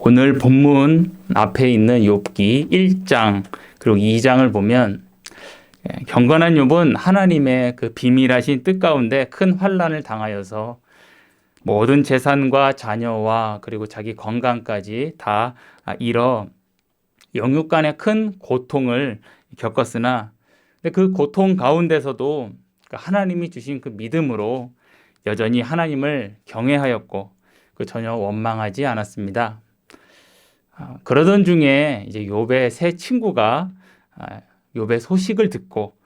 오늘 본문 앞에 있는 욥기 1장 그리고 2장을 보면 경건한 욥은 하나님의 그 비밀하신 뜻 가운데 큰 환난을 당하여서 모든 재산과 자녀와 그리고 자기 건강까지 다 잃어 영육 간의 큰 고통을 겪었으나 그 고통 가운데서도 하나님이 주신 그 믿음으로 여전히 하나님을 경외하였고 전혀 원망하지 않았습니다. 그러던 중에 이제 욥의 세 친구가 욥의 소식을 듣고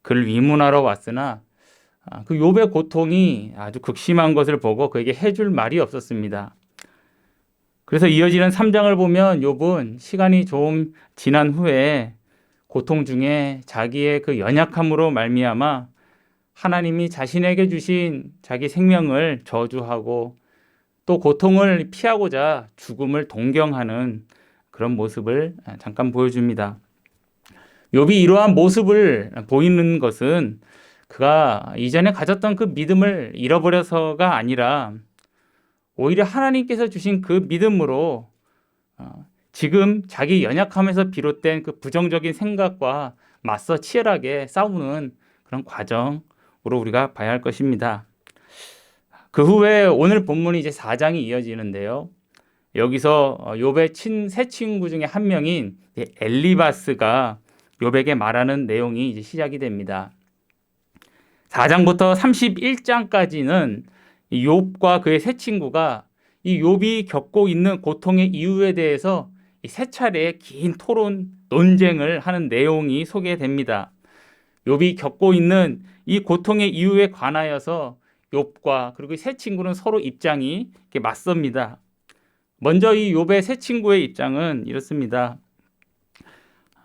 그를 위문하러 왔으나 그 욥의 고통이 아주 극심한 것을 보고 그에게 해줄 말이 없었습니다. 그래서 이어지는 3장을 보면 욥은 시간이 좀 지난 후에 고통 중에 자기의 그 연약함으로 말미암아 하나님이 자신에게 주신 자기 생명을 저주하고 또 고통을 피하고자 죽음을 동경하는 그런 모습을 잠깐 보여줍니다. 욥이 이러한 모습을 보이는 것은 그가 이전에 가졌던 그 믿음을 잃어버려서가 아니라 오히려 하나님께서 주신 그 믿음으로 지금 자기 연약함에서 비롯된 그 부정적인 생각과 맞서 치열하게 싸우는 그런 과정으로 우리가 봐야 할 것입니다. 그 후에 오늘 본문이 이제 4장이 이어지는데요. 여기서 욥의 세 친구 중에 한 명인 엘리바스가 욥에게 말하는 내용이 이제 시작이 됩니다. 4장부터 31장까지는 욥과 그의 세 친구가 이 욥이 겪고 있는 고통의 이유에 대해서 세 차례의 긴 토론, 논쟁을 하는 내용이 소개됩니다. 욥이 겪고 있는 이 고통의 이유에 관하여서 욥과 그리고 세 친구는 서로 입장이 맞섭니다. 먼저 이 욥의 세 친구의 입장은 이렇습니다.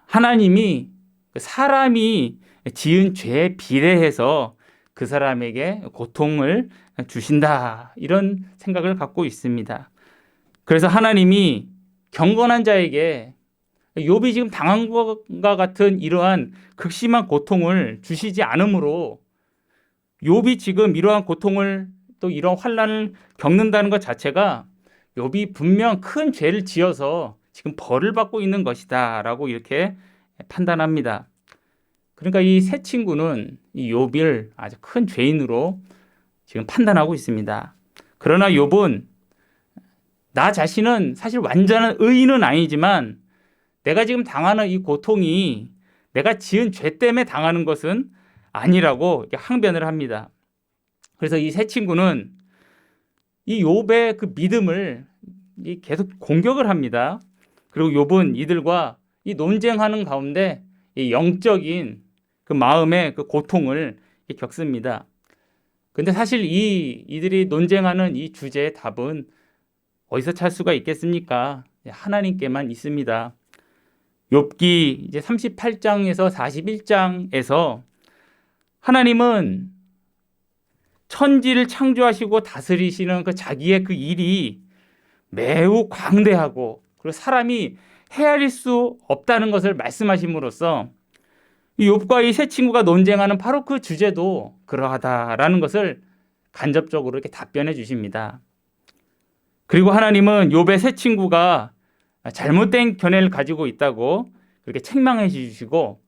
하나님이 사람이 지은 죄에 비례해서 그 사람에게 고통을 주신다, 이런 생각을 갖고 있습니다. 그래서 하나님이 경건한 자에게 욥이 지금 당한 것과 같은 이러한 극심한 고통을 주시지 않으므로 욥이 지금 이러한 고통을 또 이런 환난을 겪는다는 것 자체가 욥이 분명 큰 죄를 지어서 지금 벌을 받고 있는 것이다 라고 이렇게 판단합니다. 그러니까 이 세 친구는 이 욥을 아주 큰 죄인으로 지금 판단하고 있습니다. 그러나 욥은 나 자신은 사실 완전한 의인은 아니지만 내가 지금 당하는 이 고통이 내가 지은 죄 때문에 당하는 것은 아니라고 항변을 합니다. 그래서 이 세 친구는 이 욥의 그 믿음을 계속 공격을 합니다. 그리고 욥은 이들과 이 논쟁하는 가운데 이 영적인 그 마음의 그 고통을 겪습니다. 근데 사실 이들이 논쟁하는 이 주제의 답은 어디서 찾을 수가 있겠습니까? 하나님께만 있습니다. 욥기 이제 38장에서 41장에서 하나님은 천지를 창조하시고 다스리시는 그 자기의 그 일이 매우 광대하고 그리고 사람이 헤아릴 수 없다는 것을 말씀하심으로써 이 욥과 이 세 친구가 논쟁하는 바로 그 주제도 그러하다라는 것을 간접적으로 이렇게 답변해 주십니다. 그리고 하나님은 욥의 세 친구가 잘못된 견해를 가지고 있다고 그렇게 책망해 주시고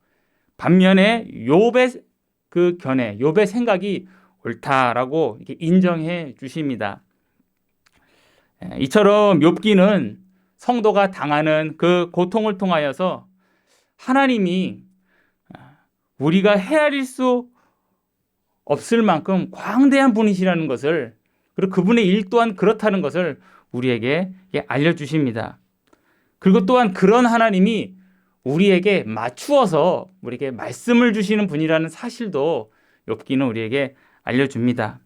반면에 욥의 그 견해, 욥의 생각이 옳다라고 이렇게 인정해 주십니다. 이처럼 욥기는 성도가 당하는 그 고통을 통하여서 하나님이 우리가 헤아릴 수 없을 만큼 광대한 분이시라는 것을, 그리고 그분의 일 또한 그렇다는 것을 우리에게 알려주십니다. 그리고 또한 그런 하나님이 우리에게 맞추어서 우리에게 말씀을 주시는 분이라는 사실도 욥기는 우리에게 알려줍니다.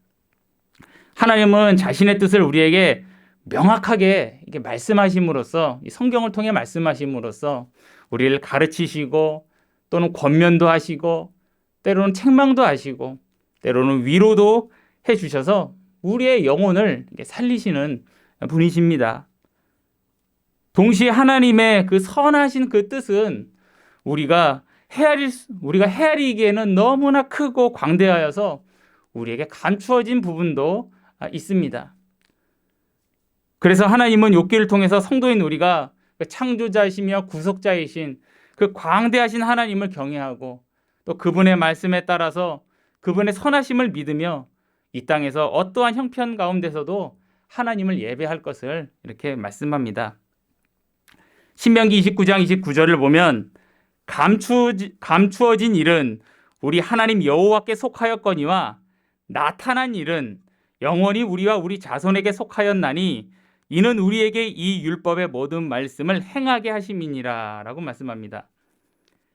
하나님은 자신의 뜻을 우리에게 명확하게 이렇게 말씀하심으로써, 이 성경을 통해 말씀하심으로써 우리를 가르치시고 또는 권면도 하시고 때로는 책망도 하시고 때로는 위로도 해주셔서 우리의 영혼을 살리시는 분이십니다. 동시에 하나님의 그 선하신 그 뜻은 우리가 헤아리기에는 너무나 크고 광대하여서 우리에게 감추어진 부분도 있습니다. 그래서 하나님은 욥기를 통해서 성도인 우리가 창조자이시며 구속자이신 그 광대하신 하나님을 경외하고 또 그분의 말씀에 따라서 그분의 선하심을 믿으며 이 땅에서 어떠한 형편 가운데서도 하나님을 예배할 것을 이렇게 말씀합니다. 신명기 29장 29절을 보면 감추어진 일은 우리 하나님 여호와께 속하였거니와 나타난 일은 영원히 우리와 우리 자손에게 속하였나니 이는 우리에게 이 율법의 모든 말씀을 행하게 하심이니라 라고 말씀합니다.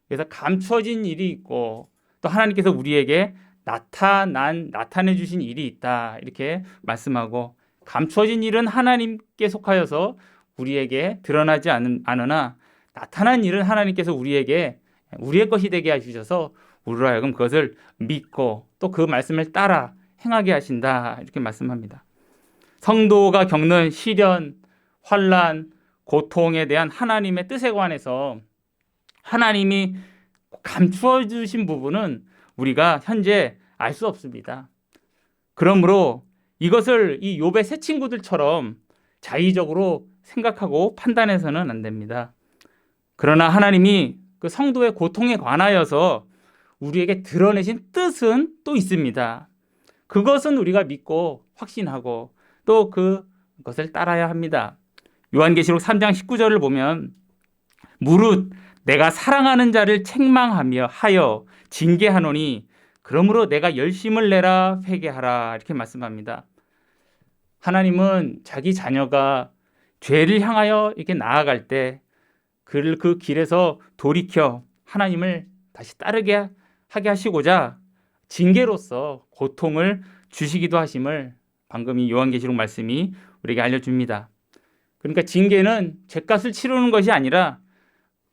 그래서 감추어진 일이 있고 또 하나님께서 우리에게 나타내 주신 일이 있다 이렇게 말씀하고, 감추어진 일은 하나님께 속하여서 우리에게 드러나지 않으나 나타난 일은 하나님께서 우리에게 우리의 것이 되게 하셔서 우리로 하여금 그것을 믿고 또 그 말씀을 따라 행하게 하신다 이렇게 말씀합니다. 성도가 겪는 시련, 환난, 고통에 대한 하나님의 뜻에 관해서 하나님이 감추어 주신 부분은 우리가 현재 알 수 없습니다. 그러므로 이것을 이 욥의 새 친구들처럼 자의적으로 생각하고 판단해서는 안 됩니다. 그러나 하나님이 그 성도의 고통에 관하여서 우리에게 드러내신 뜻은 또 있습니다. 그것은 우리가 믿고 확신하고 또 그것을 따라야 합니다. 요한계시록 3장 19절을 보면 무릇 내가 사랑하는 자를 책망하며 하여 징계하노니 그러므로 내가 열심을 내라 회개하라 이렇게 말씀합니다. 하나님은 자기 자녀가 죄를 향하여 이렇게 나아갈 때 그 길에서 돌이켜 하나님을 다시 따르게 하게 하시고자 징계로서 고통을 주시기도 하심을 방금 이 요한계시록 말씀이 우리에게 알려줍니다. 그러니까 징계는 죄값을 치르는 것이 아니라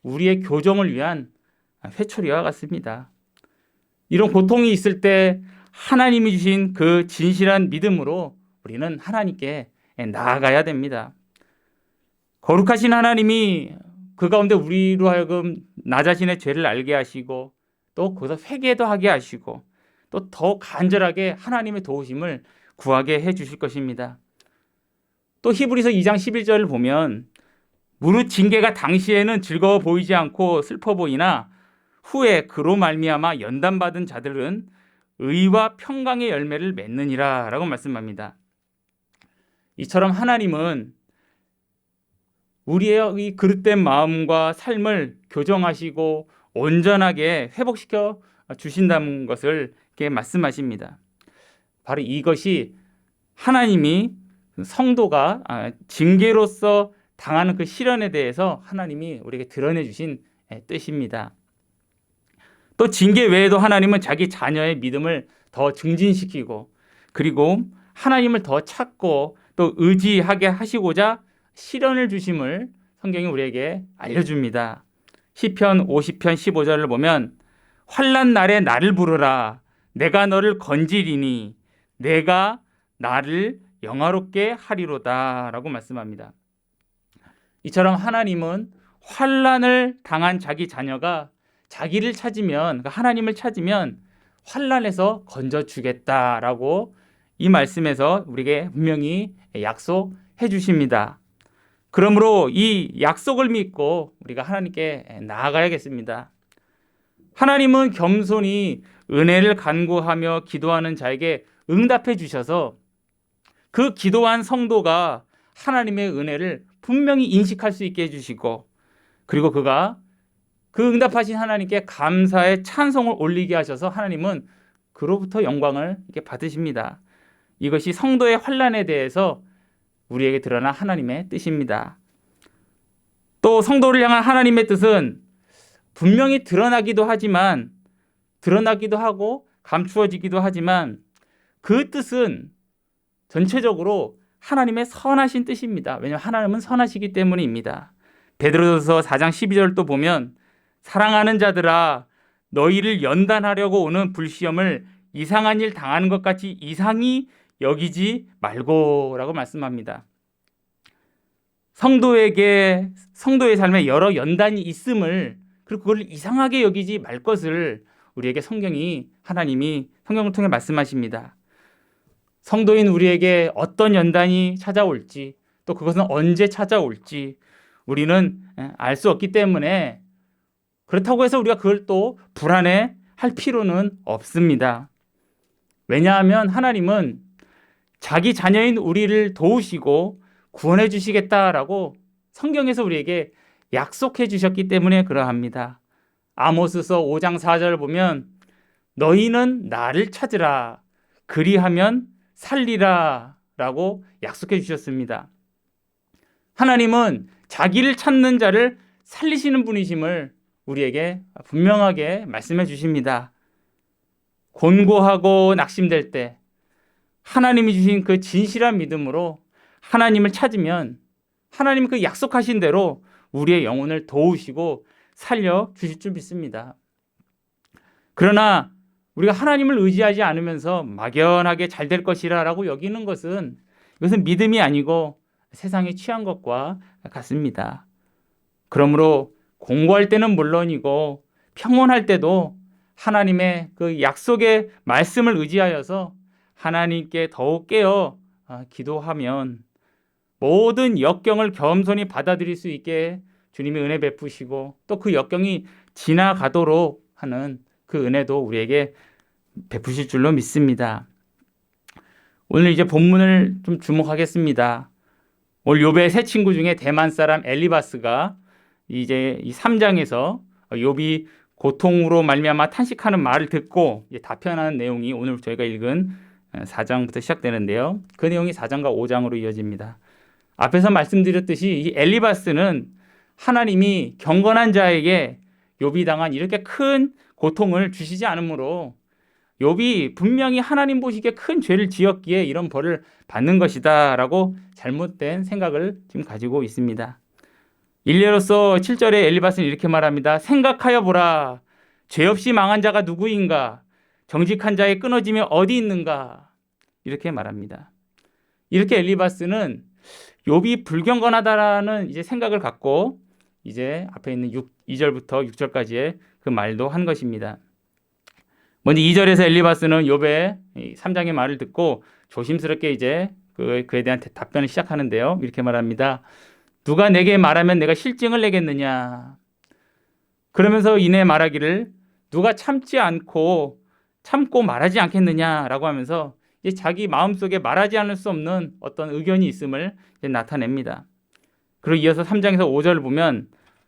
우리의 교정을 위한 회초리와 같습니다. 이런 고통이 있을 때 하나님이 주신 그 진실한 믿음으로 우리는 하나님께 나아가야 됩니다. 거룩하신 하나님이 그 가운데 우리로 하여금 나 자신의 죄를 알게 하시고 또 거기서 회개도 하게 하시고 또 더 간절하게 하나님의 도우심을 구하게 해 주실 것입니다. 또 히브리서 2장 11절을 보면 무릇 징계가 당시에는 즐거워 보이지 않고 슬퍼 보이나 후에 그로 말미암아 연단받은 자들은 의와 평강의 열매를 맺느니라 라고 말씀합니다. 이처럼 하나님은 우리의 이 그릇된 마음과 삶을 교정하시고 온전하게 회복시켜 주신다는 것을 이렇게 말씀하십니다. 바로 이것이 하나님이 성도가 징계로서 당하는 그 시련에 대해서 하나님이 우리에게 드러내 주신 뜻입니다. 또 징계 외에도 하나님은 자기 자녀의 믿음을 더 증진시키고 그리고 하나님을 더 찾고 또 의지하게 하시고자 시련을 주심을 성경이 우리에게 알려줍니다. 시편 50편 15절을 보면 환난 날에 나를 부르라 내가 너를 건지리니 내가 나를 영화롭게 하리로다 라고 말씀합니다. 이처럼 하나님은 환난을 당한 자기 자녀가 자기를 찾으면, 하나님을 찾으면 환난에서 건져주겠다라고 이 말씀에서 우리에게 분명히 약속해 주십니다. 그러므로 이 약속을 믿고 우리가 하나님께 나아가야겠습니다. 하나님은 겸손히 은혜를 간구하며 기도하는 자에게 응답해 주셔서 그 기도한 성도가 하나님의 은혜를 분명히 인식할 수 있게 해주시고 그리고 그가 그 응답하신 하나님께 감사의 찬송을 올리게 하셔서 하나님은 그로부터 영광을 이렇게 받으십니다. 이것이 성도의 환난에 대해서 우리에게 드러난 하나님의 뜻입니다. 또 성도를 향한 하나님의 뜻은 분명히 드러나기도 하고 감추어지기도 하지만 그 뜻은 전체적으로 하나님의 선하신 뜻입니다. 왜냐하면 하나님은 선하시기 때문입니다. 베드로전서 4장 12절도 보면 사랑하는 자들아 너희를 연단하려고 오는 불시험을 이상한 일 당하는 것 같이 이상히 여기지 말고 라고 말씀합니다. 성도의 삶에 여러 연단이 있음을 그리고 그걸 이상하게 여기지 말 것을 우리에게 하나님이 성경을 통해 말씀하십니다. 성도인 우리에게 어떤 연단이 찾아올지 또 그것은 언제 찾아올지 우리는 알 수 없기 때문에 그렇다고 해서 우리가 그걸 또 불안해 할 필요는 없습니다. 왜냐하면 하나님은 자기 자녀인 우리를 도우시고 구원해 주시겠다라고 성경에서 우리에게 약속해 주셨기 때문에 그러합니다. 아모스서 5장 4절을 보면 너희는 나를 찾으라 그리하면 살리라 라고 약속해 주셨습니다. 하나님은 자기를 찾는 자를 살리시는 분이심을 우리에게 분명하게 말씀해 주십니다. 곤고하고 낙심될 때 하나님이 주신 그 진실한 믿음으로 하나님을 찾으면 하나님 그 약속하신 대로 우리의 영혼을 도우시고 살려 주실 줄 믿습니다. 그러나 우리가 하나님을 의지하지 않으면서 막연하게 잘 될 것이라고 여기는 것은 이것은 믿음이 아니고 세상에 취한 것과 같습니다. 그러므로 공부할 때는 물론이고 평온할 때도 하나님의 그 약속의 말씀을 의지하여서 하나님께 더욱 깨어 기도하면 모든 역경을 겸손히 받아들일 수 있게 주님이 은혜 베푸시고 또 그 역경이 지나가도록 하는 그 은혜도 우리에게 베푸실 줄로 믿습니다. 오늘 이제 본문을 좀 주목하겠습니다. 오늘 욥의 세 친구 중에 대만 사람 엘리바스가 이제 이 3장에서 욥이 고통으로 말미암아 탄식하는 말을 듣고 이제 답변하는 내용이 오늘 저희가 읽은 4장부터 시작되는데요. 그 내용이 4장과 5장으로 이어집니다. 앞에서 말씀드렸듯이 이 엘리바스는 하나님이 경건한 자에게 욥이 당한 이렇게 큰 고통을 주시지 않으므로 욥이 분명히 하나님 보시기에 큰 죄를 지었기에 이런 벌을 받는 것이다 라고 잘못된 생각을 지금 가지고 있습니다. 일례로서 7절에 엘리바스는 이렇게 말합니다. 생각하여 보라. 죄 없이 망한 자가 누구인가? 정직한 자의 끊어짐이 어디 있는가? 이렇게 말합니다. 이렇게 엘리바스는 욥이 불경건하다라는 이제 생각을 갖고 이제 앞에 있는 2절부터 6절까지의 그 말도 한 것입니다. 먼저 2절에서 엘리바스는 욥의 3장의 말을 듣고 조심스럽게 이제 그에 대한 답변을 시작하는데요. 이렇게 말합니다. 누가 내게 말하면 내가 실증을 내겠느냐? 그러면서 이내 말하기를 누가 참고 말하지 않겠느냐라고 하면서 이제 자기 마음속에 말하지 않을 수 없는 어떤 의견이 있음을 이제 나타냅니다. 그리고 이어서 3장에서 5절을 보면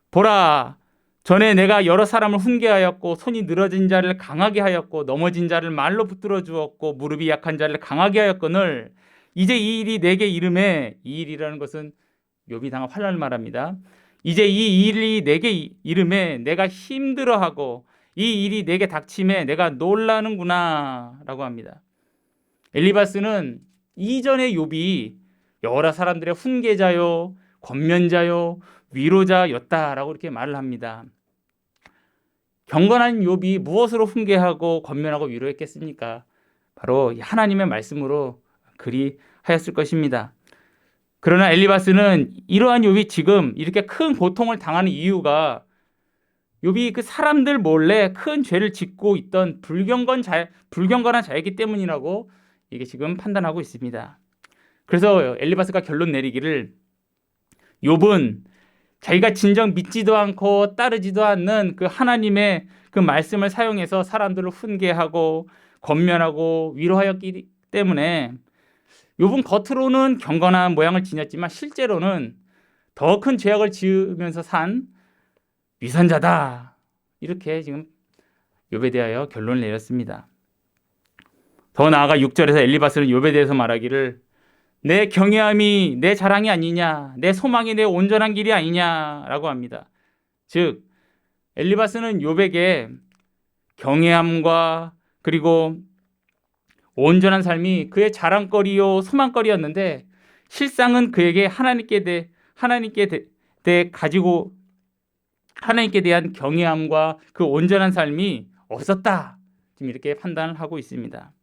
보라 전에 내가 여러 사람을 훈계하였고 손이 늘어진 자를 강하게 하였고 넘어진 자를 말로 붙들어 주었고 무릎이 약한 자를 강하게 하였거늘 이제 이 일이 내게 이름에 이 일이라는 것은 욥이 당한 환난을 말합니다. 이제 이 일이 내게 이름에 내가 힘들어하고 이 일이 내게 닥침에 내가 놀라는구나 라고 합니다. 엘리바스는 이전의 욥이 여러 사람들의 훈계자요 권면자요 위로자였다라고 이렇게 말을 합니다. 경건한 욥이 무엇으로 훈계하고 권면하고 위로했겠습니까? 바로 하나님의 말씀으로 그리하였을 것입니다. 그러나 엘리바스는 이러한 욥이 지금 이렇게 큰 고통을 당하는 이유가 욥이 그 사람들 몰래 큰 죄를 짓고 있던 불경건한 자이기 때문이라고 이게 지금 판단하고 있습니다. 그래서 엘리바스가 결론 내리기를 욥은 자기가 진정 믿지도 않고 따르지도 않는 그 하나님의 그 말씀을 사용해서 사람들을 훈계하고 권면하고 위로하였기 때문에 욥은 겉으로는 경건한 모양을 지녔지만 실제로는 더 큰 죄악을 지으면서 산 위선자다. 이렇게 지금 욥에 대하여 결론을 내렸습니다. 더 나아가 6절에서 엘리바스는 욥에 대해서 말하기를 내 경외함이 내 자랑이 아니냐, 내 소망이 내 온전한 길이 아니냐라고 합니다. 즉 엘리바스는 욥에게 경외함과 그리고 온전한 삶이 그의 자랑거리요 소망거리였는데 실상은 그에게 하나님께 대한 경외함과 그 온전한 삶이 없었다. 지금 이렇게 판단을 하고 있습니다.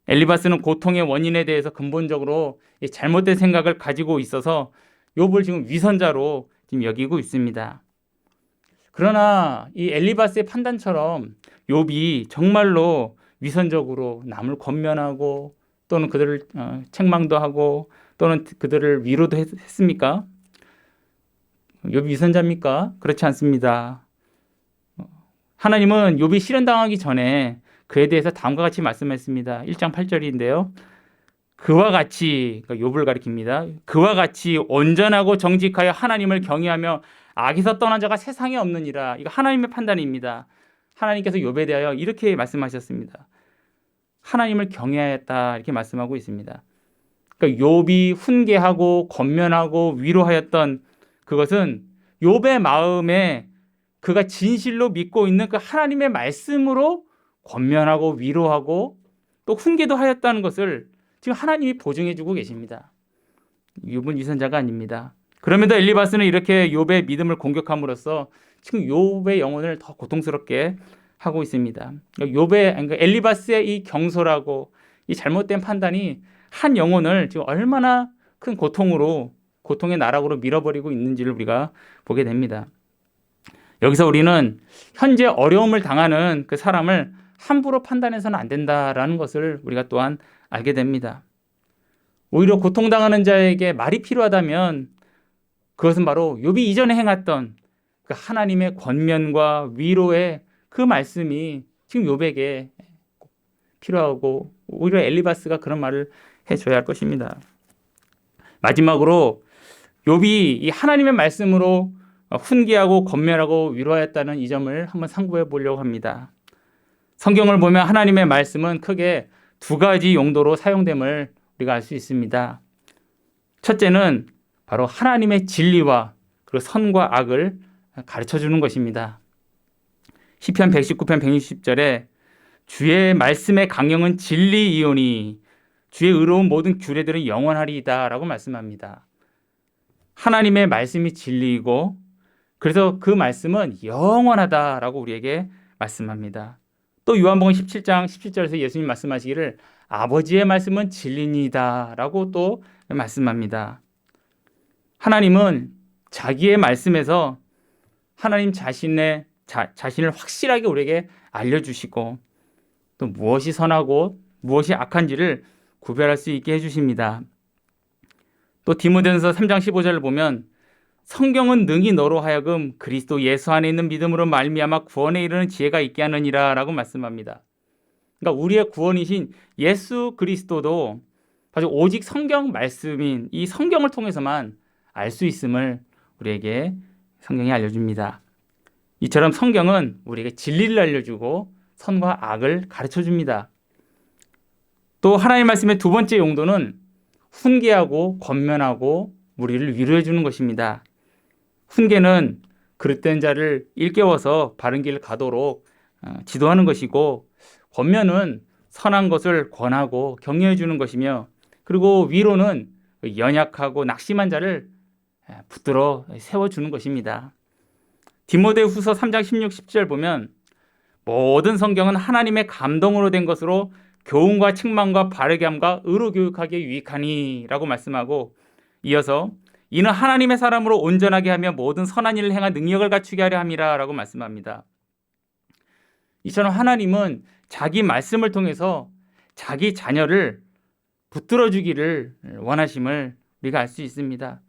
엘리바스는 고통의 원인에 대해서 근본적으로 잘못된 생각을 가지고 있어서 욥을 지금 위선자로 지금 여기고 있습니다. 그러나 이 엘리바스의 판단처럼 욥이 정말로 위선적으로 남을 권면하고 또는 그들을 책망도 하고 또는 그들을 위로도 했습니까? 욥이 위선자입니까? 그렇지 않습니다. 하나님은 욥이 실현당하기 전에 그에 대해서 다음과 같이 말씀했습니다. 1장 8절인데요. 그와 같이, 그러니까 욥을 가리킵니다. 그와 같이 온전하고 정직하여 하나님을 경외하며 악에서 떠난 자가 세상에 없느니라. 이거 하나님의 판단입니다. 하나님께서 욥에 대하여 이렇게 말씀하셨습니다. 하나님을 경외하였다 이렇게 말씀하고 있습니다. 그러니까 욥이 훈계하고 권면하고 위로하였던 그것은 욥의 마음에 그가 진실로 믿고 있는 그 하나님의 말씀으로 권면하고 위로하고 또 훈계도 하였다는 것을 지금 하나님이 보증해주고 계십니다. 욥은 위선자가 아닙니다. 그럼에도 엘리바스는 이렇게 욥의 믿음을 공격함으로써 지금 욥의 영혼을 더 고통스럽게 하고 있습니다. 그러니까 엘리바스의 이 경솔하고 이 잘못된 판단이 한 영혼을 지금 얼마나 큰 고통의 나락으로 밀어버리고 있는지를 우리가 보게 됩니다. 여기서 우리는 현재 어려움을 당하는 그 사람을 함부로 판단해서는 안 된다라는 것을 우리가 또한 알게 됩니다. 오히려 고통당하는 자에게 말이 필요하다면 그것은 바로 욥이 이전에 행했던 그 하나님의 권면과 위로의 그 말씀이 지금 욥에게 필요하고 오히려 엘리바스가 그런 말을 해줘야 할 것입니다. 마지막으로 욥이 이 하나님의 말씀으로 훈계하고 권면하고 위로하였다는 이 점을 한번 상고해 보려고 합니다. 성경을 보면 하나님의 말씀은 크게 두 가지 용도로 사용됨을 우리가 알 수 있습니다. 첫째는 바로 하나님의 진리와 그리고 선과 악을 가르쳐 주는 것입니다. 시편 119편 160절에 주의 말씀의 강령은 진리이오니 주의 의로운 모든 규례들은 영원하리이다 라고 말씀합니다. 하나님의 말씀이 진리이고 그래서 그 말씀은 영원하다라고 우리에게 말씀합니다. 또 요한복음 17장 17절에서 예수님 말씀하시기를 아버지의 말씀은 진리니이다 라고 또 말씀합니다. 하나님은 자기의 말씀에서 하나님 자신을 확실하게 우리에게 알려주시고 또 무엇이 선하고 무엇이 악한지를 구별할 수 있게 해주십니다. 또 디모데전서 3장 15절을 보면 성경은 능히 너로 하여금 그리스도 예수 안에 있는 믿음으로 말미암아 구원에 이르는 지혜가 있게 하느니라 라고 말씀합니다. 그러니까 우리의 구원이신 예수 그리스도도 바로 오직 성경 말씀인 이 성경을 통해서만 알 수 있음을 우리에게 성경이 알려줍니다. 이처럼 성경은 우리에게 진리를 알려주고 선과 악을 가르쳐줍니다. 또 하나님의 말씀의 두 번째 용도는 훈계하고 권면하고 우리를 위로해 주는 것입니다. 훈계는 그릇된 자를 일깨워서 바른 길을 가도록 지도하는 것이고 권면은 선한 것을 권하고 격려해 주는 것이며 그리고 위로는 연약하고 낙심한 자를 붙들어 세워주는 것입니다. 디모데후서 3장 16, 17절 보면 모든 성경은 하나님의 감동으로 된 것으로 교훈과 책망과 바르게 함과 의로 교육하기에 유익하니 라고 말씀하고 이어서 이는 하나님의 사람으로 온전하게 하며 모든 선한 일을 행한 능력을 갖추게 하려 함이라 라고 말씀합니다. 이처럼 하나님은 자기 말씀을 통해서 자기 자녀를 붙들어 주기를 원하심을 우리가 알 수 있습니다.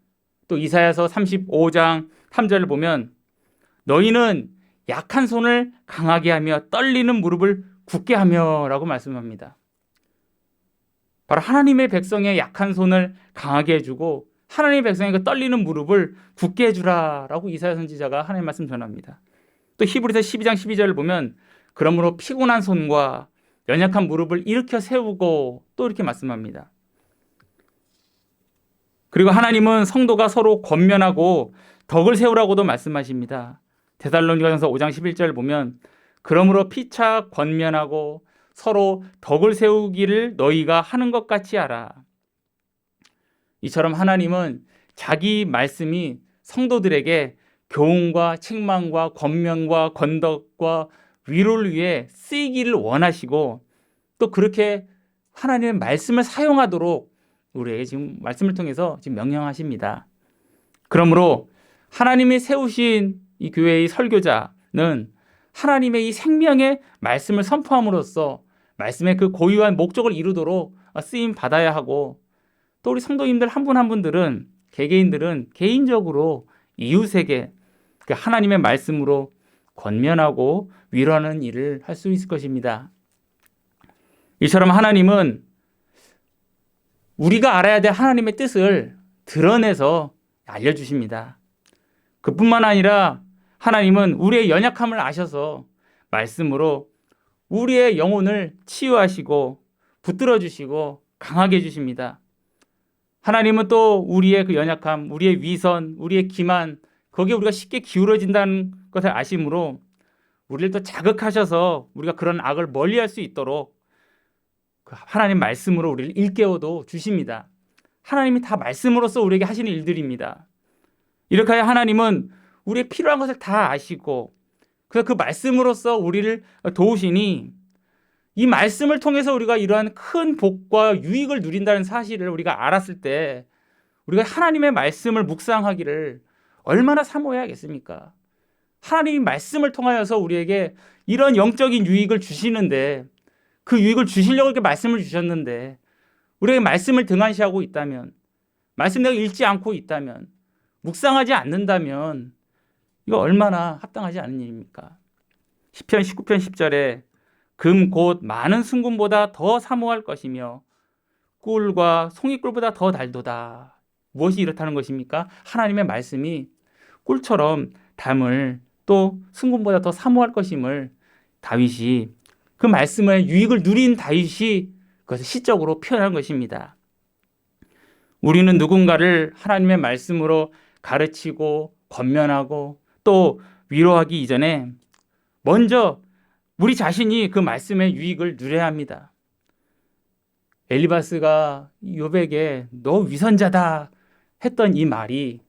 또 이사야서 35장 3절을 보면 너희는 약한 손을 강하게 하며 떨리는 무릎을 굳게 하며 라고 말씀합니다. 바로 하나님의 백성의 약한 손을 강하게 해주고 하나님의 백성의 그 떨리는 무릎을 굳게 해주라 라고 이사야 선지자가 하나님의 말씀 전합니다. 또 히브리서 12장 12절을 보면 그러므로 피곤한 손과 연약한 무릎을 일으켜 세우고 또 이렇게 말씀합니다. 그리고 하나님은 성도가 서로 권면하고 덕을 세우라고도 말씀하십니다. 데살로니가전서 5장 11절을 보면 그러므로 피차 권면하고 서로 덕을 세우기를 너희가 하는 것 같이 하라. 이처럼 하나님은 자기 말씀이 성도들에게 교훈과 책망과 권면과 건덕과 위로를 위해 쓰이기를 원하시고 또 그렇게 하나님의 말씀을 사용하도록 우리에게 지금 말씀을 통해서 지금 명령하십니다. 그러므로 하나님이 세우신 이 교회의 설교자는 하나님의 이 생명의 말씀을 선포함으로써 말씀의 그 고유한 목적을 이루도록 쓰임 받아야 하고 또 우리 성도님들 한 분 한 분들은 개개인들은 개인적으로 이웃에게 그 하나님의 말씀으로 권면하고 위로하는 일을 할 수 있을 것입니다. 이처럼 하나님은 우리가 알아야 될 하나님의 뜻을 드러내서 알려주십니다. 그뿐만 아니라 하나님은 우리의 연약함을 아셔서 말씀으로 우리의 영혼을 치유하시고 붙들어 주시고 강하게 해주십니다. 하나님은 또 우리의 그 연약함, 우리의 위선, 우리의 기만, 거기에 우리가 쉽게 기울어진다는 것을 아심으로 우리를 또 자극하셔서 우리가 그런 악을 멀리할 수 있도록 하나님 말씀으로 우리를 일깨워도 주십니다. 하나님이 다 말씀으로써 우리에게 하시는 일들입니다. 이렇게 하여 하나님은 우리의 필요한 것을 다 아시고 그래서 그 말씀으로써 우리를 도우시니 이 말씀을 통해서 우리가 이러한 큰 복과 유익을 누린다는 사실을 우리가 알았을 때 우리가 하나님의 말씀을 묵상하기를 얼마나 사모해야겠습니까? 하나님이 말씀을 통하여서 우리에게 이런 영적인 유익을 주시는데 그 유익을 주시려고 이렇게 말씀을 주셨는데 우리에게 말씀을 등한시하고 있다면 말씀 내가 읽지 않고 있다면 묵상하지 않는다면 이거 얼마나 합당하지 않은 일입니까? 시편 19편 10절에 금 곧 많은 순금보다 더 사모할 것이며 꿀과 송이꿀보다 더 달도다. 무엇이 이렇다는 것입니까? 하나님의 말씀이 꿀처럼 담을 또 순금보다 더 사모할 것임을 다윗이 그 말씀의 유익을 누린 다윗이 그것을 시적으로 표현한 것입니다. 우리는 누군가를 하나님의 말씀으로 가르치고 권면하고 또 위로하기 이전에 먼저 우리 자신이 그 말씀의 유익을 누려야 합니다. 엘리바스가 욥에게 너 위선자다 했던 이 말이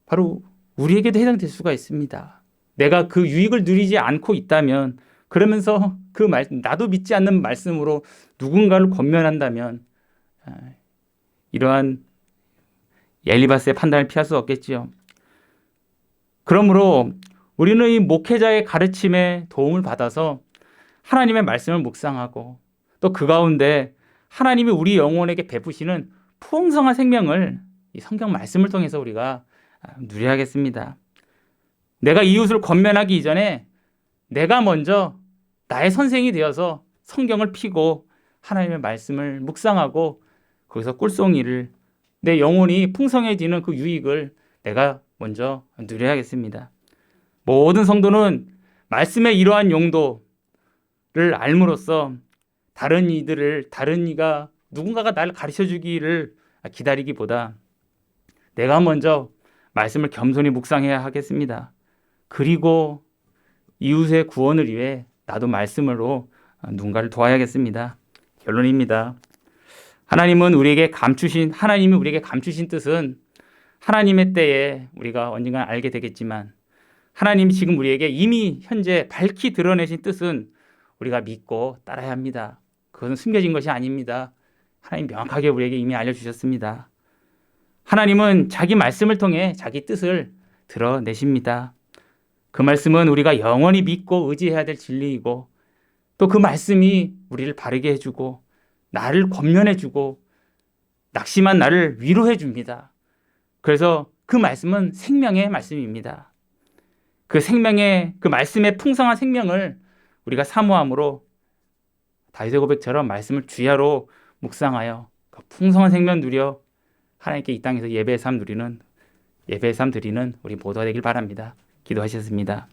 바로 우리에게도 해당될 수가 있습니다. 내가 그 유익을 누리지 않고 있다면 그러면서 그 나도 믿지 않는 말씀으로 누군가를 권면한다면 이러한 엘리바스의 판단을 피할 수 없겠지요. 그러므로 우리는 이 목회자의 가르침에 도움을 받아서 하나님의 말씀을 묵상하고 또 그 가운데 하나님이 우리 영혼에게 베푸시는 풍성한 생명을 이 성경 말씀을 통해서 우리가 누려야겠습니다. 내가 이웃을 권면하기 이전에 내가 먼저 나의 선생이 되어서 성경을 피고 하나님의 말씀을 묵상하고 거기서 꿀송이를 내 영혼이 풍성해지는 그 유익을 내가 먼저 누려야겠습니다. 모든 성도는 말씀의 이러한 용도를 알므로써 다른 이가 누군가가 나를 가르쳐 주기를 기다리기보다 내가 먼저 말씀을 겸손히 묵상해야 하겠습니다. 그리고 이웃의 구원을 위해 나도 말씀으로 누군가를 도와야겠습니다. 결론입니다. 하나님이 우리에게 감추신 뜻은 하나님의 때에 우리가 언젠가 알게 되겠지만 하나님이 지금 우리에게 이미 현재 밝히 드러내신 뜻은 우리가 믿고 따라야 합니다. 그것은 숨겨진 것이 아닙니다. 하나님 명확하게 우리에게 이미 알려주셨습니다. 하나님은 자기 말씀을 통해 자기 뜻을 드러내십니다. 그 말씀은 우리가 영원히 믿고 의지해야 될 진리이고 또 그 말씀이 우리를 바르게 해주고 나를 권면해주고 낙심한 나를 위로해줍니다. 그래서 그 말씀은 생명의 말씀입니다. 그 말씀의 풍성한 생명을 우리가 사모함으로 다윗의 고백처럼 말씀을 주야로 묵상하여 그 풍성한 생명 누려 하나님께 이 땅에서 예배의 삶 드리는 우리 모두가 되길 바랍니다. 기도하셨습니다.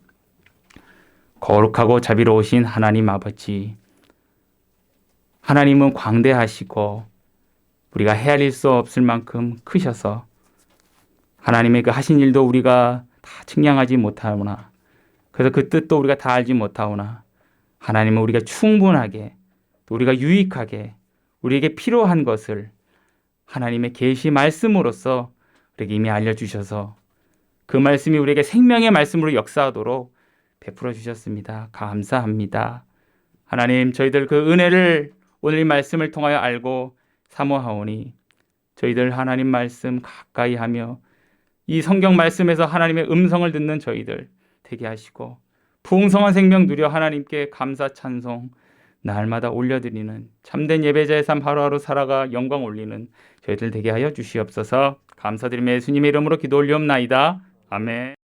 거룩하고 자비로우신 하나님 아버지, 하나님은 광대하시고 우리가 헤아릴 수 없을 만큼 크셔서 하나님의 그 하신 일도 우리가 다 측량하지 못하오나 그래서 그 뜻도 우리가 다 알지 못하오나 하나님은 우리가 충분하게 또 우리가 유익하게 우리에게 필요한 것을 하나님의 계시 말씀으로써 우리에게 이미 알려주셔서 그 말씀이 우리에게 생명의 말씀으로 역사하도록 베풀어 주셨습니다. 감사합니다. 하나님, 저희들 그 은혜를 오늘 이 말씀을 통하여 알고 사모하오니 저희들 하나님 말씀 가까이 하며 이 성경 말씀에서 하나님의 음성을 듣는 저희들 되게 하시고 풍성한 생명 누려 하나님께 감사 찬송 날마다 올려드리는 참된 예배자의 삶 하루하루 살아가 영광 올리는 저희들 되게 하여 주시옵소서. 감사드리며 예수님의 이름으로 기도 올리옵나이다. 아멘.